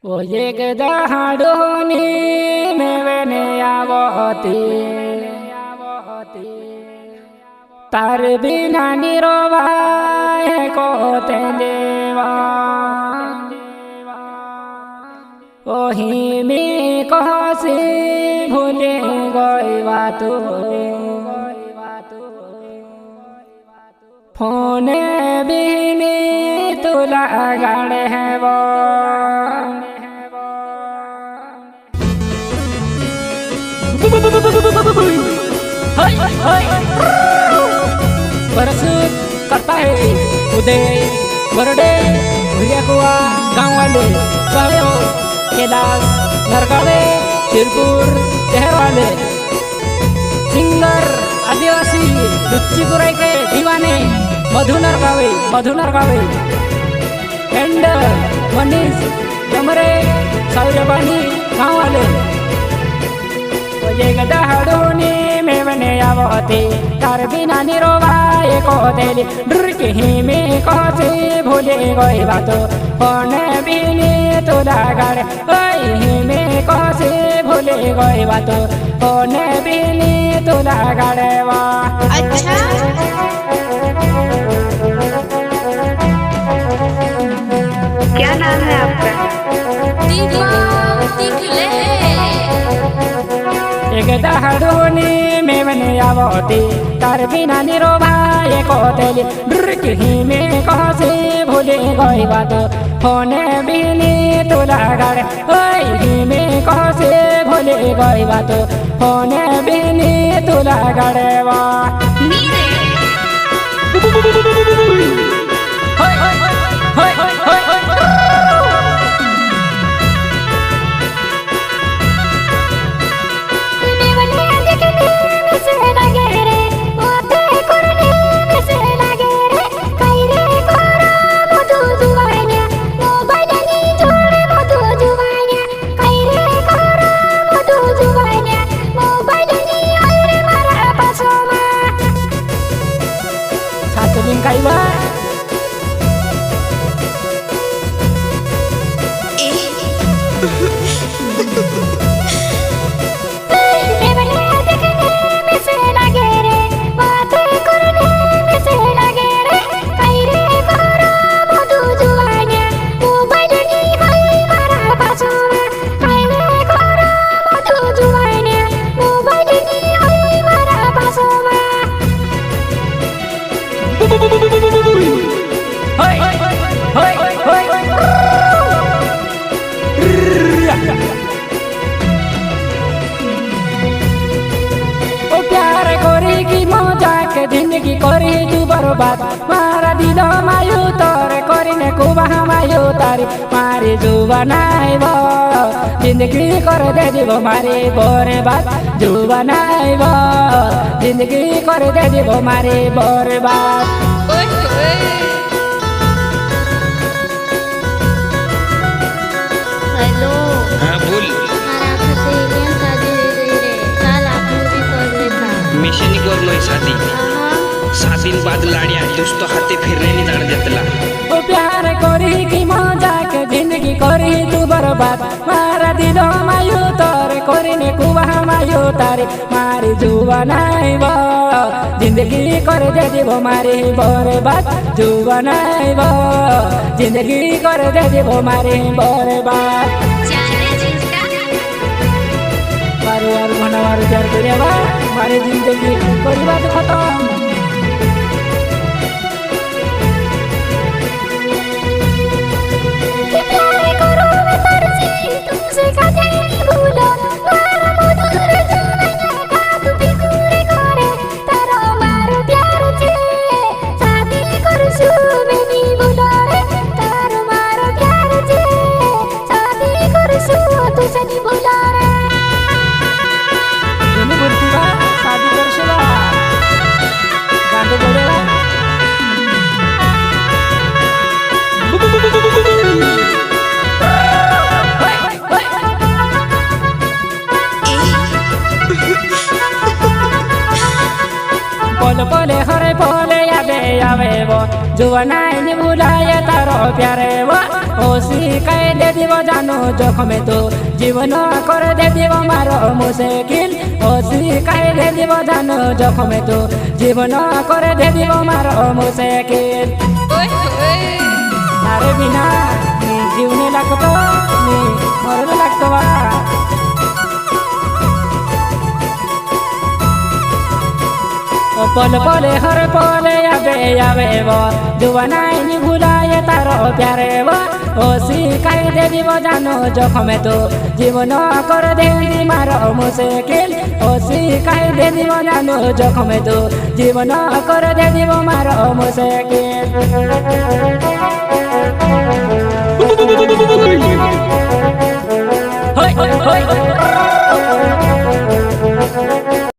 ओ एक दहाड़ोनी मेवने आवती तार बिना निरोवाए को ते देवा ओही में कहसी भूले गई बातू फोन बिनी तुला गाड़े है वो बरसूत करता है उदय बरडे भैया गाँव वाले सायो कैलाश नरगाड़े शिरपुर शहर वाले सिंगर आदिवासी लुच्चीपुराई के दीवाने मधुनर गावे एंड मनीष कमरे साउरबानी गाँव वाले दहाड़ोनी मेवने आवती तार बिना निरोवाए को तेली डुरकी ही में कहसे भूले गई बातो फोन बिनी तुला गाड़े ही में कहसे भूले गई बातो फोन बिनी तुला गाड़े वा अच्छा क्या नाम है आपका? एक दहाड़ोनी मेवने आवती तार बिना निरोवाए को तेली डुरकी ही में कहसे भूले गई बातो फोन बिनी तुला गाड़े ही में कहसे भूले गई बातो फोन बिनी तुला गाड़े वा जिंदगी करी तू बर्बाद मारा दिल मायू तोरे करीने कुबा मायू तारी मारी जुबानाई वो जिंदगी कर दे जीव मारी बर्बाद जुबानाई वो जिंदगी कर दे जीव मारी बर्बाद हेलो हाँ बोल मिशन कर लो शादी 7 दिन बाद लाड़िया दोस्तों हाथे फिरने नहीं जाने देतला ओ प्यार करी की मजा के जिंदगी करी तू बर्बाद मारा दिल मायू तोरे करीने कुबा मायू तारी मारी जुबानाई वो जिंदगी कर दे जीव मारी बर्बाद जुबानाई वो जिंदगी कर दे जीव मारी बर्बाद मारू और घना मारू प्यार करेवा मारी जिंदगी कोई बात खत्म जुवनाई नी भुलाए तारो प्यारे वो ओसी कह दे दिवो जानो जोखमे तो जीवन कर दे दिवो मारो मुश्किल ओसी कह दे दिवो जानो जोखमे तो जीवन कर दे दिवो मारो मुश्किल अरे बिना नी जीवने लागतो नी मरने लागतो बा पल पले हर पले आवे वो जुवनाई नी भुलाए तारो प्यारे वो ओसी कह दे दिवो जानो जोखमे तो जीवन कर दे दी मारो मुश्किल ओसी कह दे दिवो जानो जोखमे तो जीवन कर दे दिवो मारो मुश्किल होय होय होय